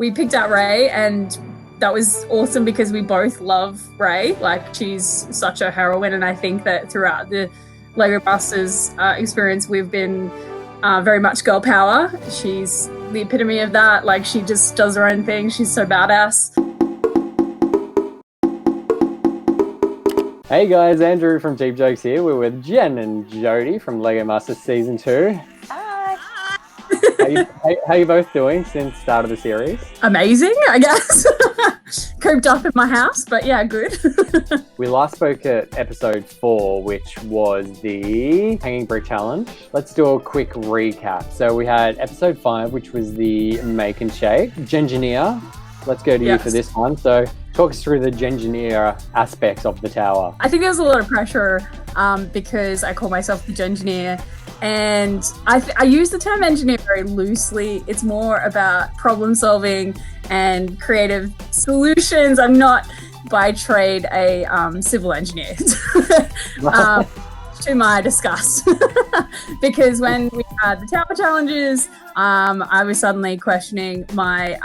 we picked out Ray, and that was awesome because we both love Ray. Like, she's such a heroine, and I think that throughout the Lego Masters experience, we've been very much girl power. She's the epitome of that. Like, she just does her own thing. She's so badass. Hey guys, Andrew from CheepJokes here. We're with Jen and Jodie from Lego Masters Season 2. Hi. How you both doing since the start of the series? Amazing, I guess. Cooped up in my house, but yeah, good. We last spoke at episode 4, which was the Hanging Brick Challenge. Let's do a quick recap. So we had episode 5, which was the Make and Shake. Gengineer, let's go to you for this one. So talk us through the Gengineer aspects of the tower. I think there was a lot of pressure because I call myself the Gengineer. And I use the term engineer very loosely. It's more about problem solving and creative solutions. I'm not by trade a civil engineer, to my disgust. Because when we had the tower challenges, I was suddenly questioning my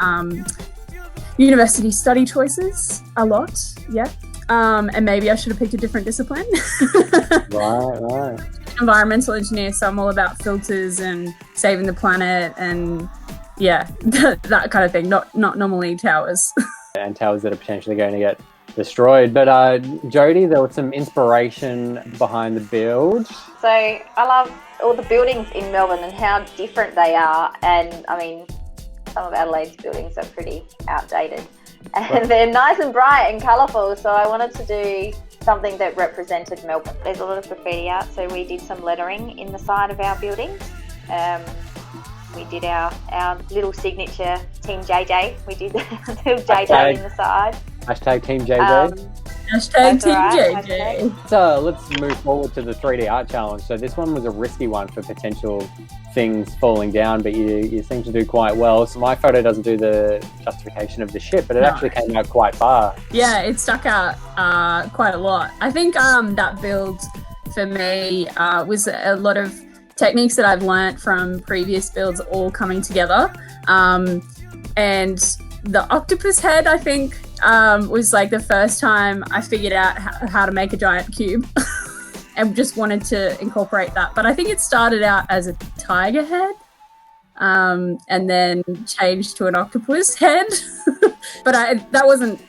university study choices a lot. Yeah. And maybe I should have picked a different discipline. Right. Environmental engineer, so I'm all about filters and saving the planet and that kind of thing, not normally towers. And towers that are potentially going to get destroyed. But Jodie, there was some inspiration behind the build. So I love all the buildings in Melbourne and how different they are. And I mean, some of Adelaide's buildings are pretty outdated. And they're nice and bright and colourful, so I wanted to do something that represented Melbourne. There's a lot of graffiti art, so we did some lettering in the side of our buildings. We did our little signature Team JJ. We did little JJ in the side. Hashtag Team JJ. Hashtag Team JJ. So let's move forward to the 3D art challenge. So this one was a risky one for potential things falling down, but you seem to do quite well. So my photo doesn't do the justification of the ship, but it actually came out quite far. Yeah, it stuck out quite a lot. I think that build for me was a lot of techniques that I've learnt from previous builds all coming together. And the octopus head, I think, was like the first time I figured out how to make a giant cube. And just wanted to incorporate that. But I think it started out as a tiger head and then changed to an octopus head. But that wasn't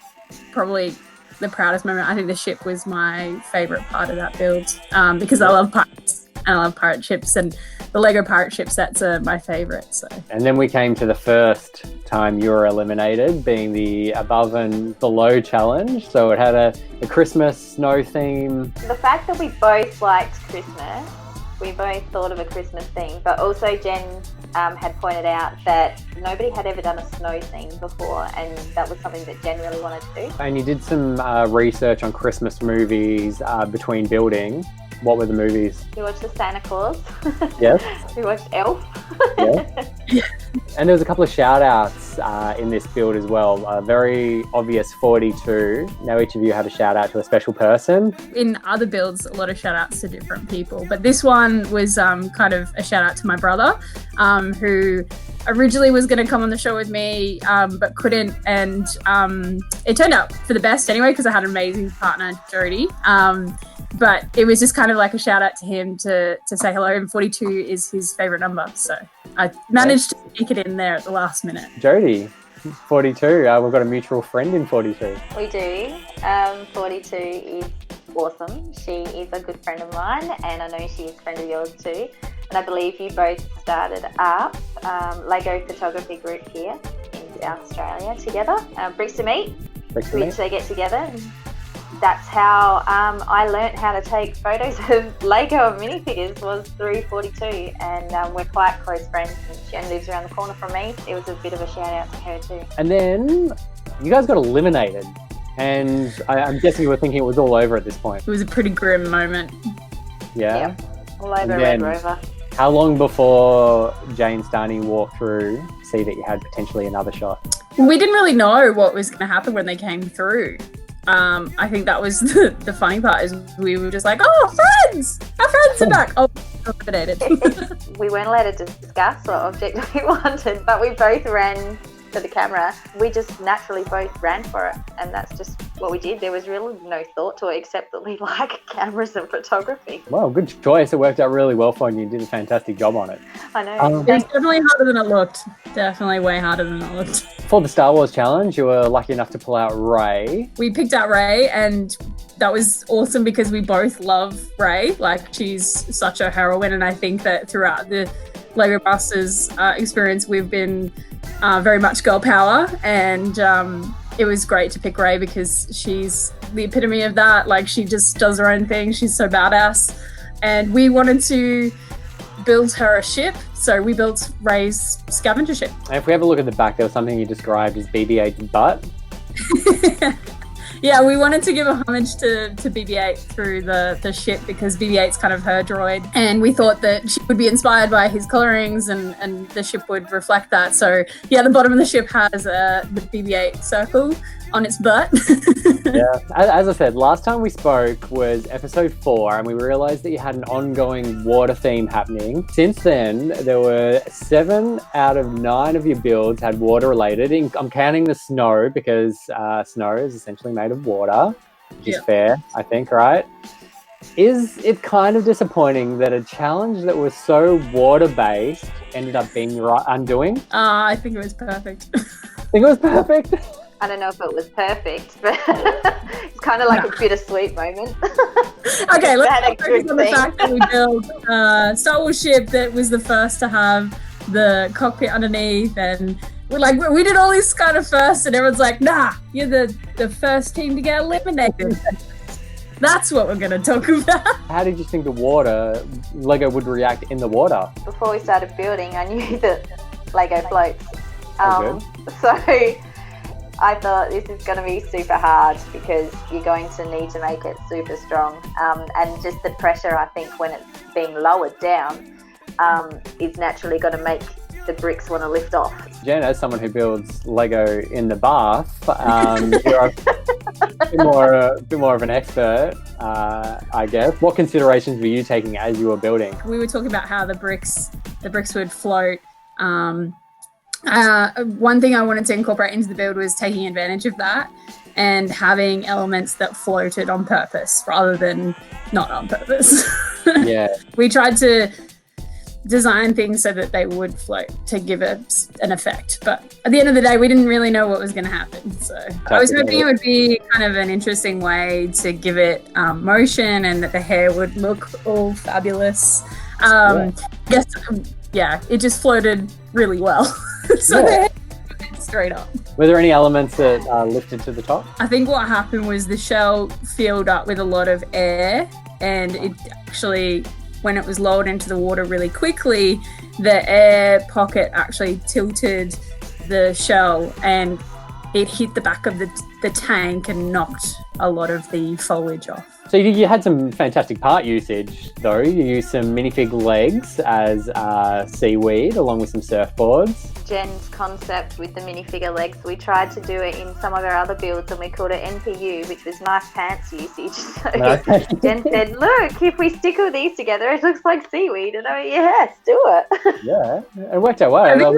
probably the proudest moment. I think the ship was my favourite part of that build because I love pirates and I love pirate ships, and the Lego pirate ship sets are my favourite. So. And then we came to the first time you were eliminated, being the above and below challenge. So it had a Christmas snow theme. The fact that we both liked Christmas, we both thought of a Christmas theme, but also Jen had pointed out that nobody had ever done a snow theme before, and that was something that Jen really wanted to do. And you did some research on Christmas movies between building. What were the movies? We watched the Santa Claus. Yes. We watched Elf. Yeah. And there was a couple of shout outs in this build as well. Very obvious 42. Now each of you have a shout out to a special person. In other builds, a lot of shout outs to different people. But this one was kind of a shout out to my brother, who originally was going to come on the show with me, but couldn't. And it turned out for the best anyway, because I had an amazing partner, Jodie. But it was just kind of like a shout out to him to say hello, and 42 is his favourite number. So I managed to sneak it in there at the last minute. Jodie, 42, we've got a mutual friend in 42. We do. 42 is awesome. She is a good friend of mine, and I know she is a friend of yours too. And I believe you both started up Lego photography group here in South Australia together. Bricks to Meet, which they get together. That's how I learnt how to take photos of Lego and minifigures, was through 42, and we're quite close friends, and Jen lives around the corner from me. It was a bit of a shout out to her too. And then you guys got eliminated, and I'm guessing you were thinking it was all over at this point. It was a pretty grim moment. Yeah? All over Red Rover. How long before Jane Starney walked through to see that you had potentially another shot? We didn't really know what was going to happen when they came through. I think that was the funny part, is we were just like, oh, friends! Our friends are back! Oh, eliminated. We weren't allowed to discuss what object we wanted, but we both ran to the camera. We just naturally both ran for it, and that's just what we did. There was really no thought to it except that we like cameras and photography. Well, good choice. It worked out really well for you. You did a fantastic job on it. I know. It was definitely harder than it looked. Definitely way harder than it looked. For the Star Wars challenge, you were lucky enough to pull out Rey. We picked out Rey, and that was awesome because we both love Rey. Like, she's such a heroine, and I think that throughout the Lego Masters experience, we've been very much girl power, and it was great to pick Rey because she's the epitome of that. Like, she just does her own thing. She's so badass, and we wanted to build her a ship, so we built Rey's scavenger ship. And if we have a look at the back, there was something you described as BB-8's butt. Yeah, we wanted to give a homage to BB-8 through the ship because BB-8's kind of her droid, and we thought that she would be inspired by his colorings and the ship would reflect that. So yeah, the bottom of the ship has the BB-8 circle on its butt. Yeah, as I said, last time we spoke was episode 4, and we realized that you had an ongoing water theme happening. Since then, there were 7 out of 9 of your builds had water related. I'm counting the snow because snow is essentially made of water, which is fair, I think, right? Is it kind of disappointing that a challenge that was so water-based ended up being undoing? I think it was perfect. Think it was perfect? I don't know if it was perfect, but it's kind of like a bittersweet moment. Okay, let's focus on the fact that we built a Star Wars ship that was the first to have the cockpit underneath, and we did all this kind of first, and everyone's like, nah, you're the first team to get eliminated. That's what we're going to talk about. How did you think the Lego would react in the water? Before we started building, I knew that Lego floats. So I thought this is going to be super hard because you're going to need to make it super strong. And just the pressure, I think, when it's being lowered down, is naturally going to make the bricks want to lift off. Jen, as someone who builds Lego in the bath, you're a bit more of an expert, I guess. What considerations were you taking as you were building? We were talking about how the bricks would float. One thing I wanted to incorporate into the build was taking advantage of that and having elements that floated on purpose rather than not on purpose. Yeah. We tried to design things so that they would float to give it an effect. But at the end of the day, we didn't really know what was going to happen. So I was hoping it would be kind of an interesting way to give it motion and that the hair would look all fabulous. I guess, it just floated really well. So the hair went straight up. Were there any elements that lifted to the top? I think what happened was the shell filled up with a lot of air, and it actually, when it was lowered into the water really quickly, the air pocket actually tilted the shell and it hit the back of the tank and knocked a lot of the foliage off. So you had some fantastic part usage, though. You used some minifig legs as seaweed along with some surfboards. Jen's concept with the minifigure legs, we tried to do it in some of our other builds and we called it NPU, which was nice pants usage. So Jen said, look, if we stick all these together, it looks like seaweed. And I went, yes, do it. Yeah, it worked out well. I think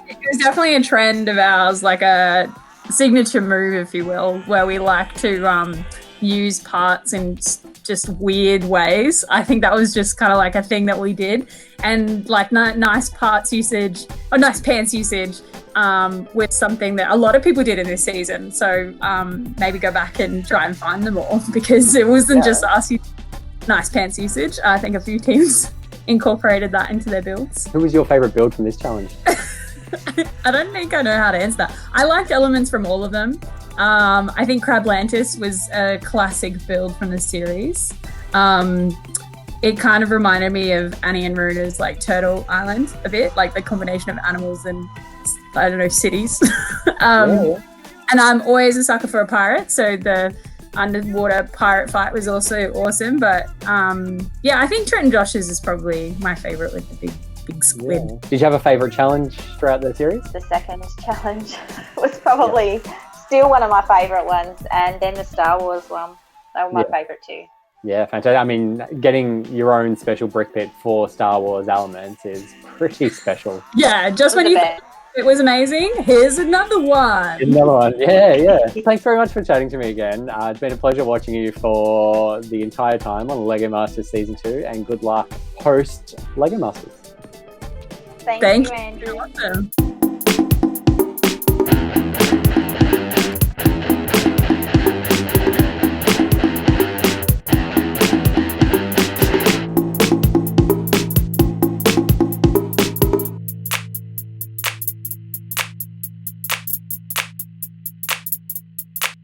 it was definitely a trend of ours, like a signature move, if you will, where we like to use parts in just weird ways. I think that was just kind of like a thing that we did, and like nice parts usage or nice pants usage with something that a lot of people did in this season. So maybe go back and try and find them all because it wasn't just us using nice pants usage. I think a few teams incorporated that into their builds. Who was your favorite build from this challenge? I don't think I know how to answer that. I liked elements from all of them. I think Crablantis was a classic build from the series. It kind of reminded me of Annie and Runa's like Turtle Island a bit, like the combination of animals and, I don't know, cities. And I'm always a sucker for a pirate, so the underwater pirate fight was also awesome. But I think Trent and Josh's is probably my favorite with the big squid. Yeah. Did you have a favorite challenge throughout the series? The second challenge was probably still one of my favorite ones, and then the Star Wars one. They were my favorite too. Yeah, fantastic. I mean, getting your own special BrickPit for Star Wars elements is pretty special. Yeah, just when you think It was amazing. Here's another one. Another one. Yeah. Thanks very much for chatting to me again. It's been a pleasure watching you for the entire time on LEGO Masters Season 2, and good luck post LEGO Masters. Thank you, Andrew. You're welcome.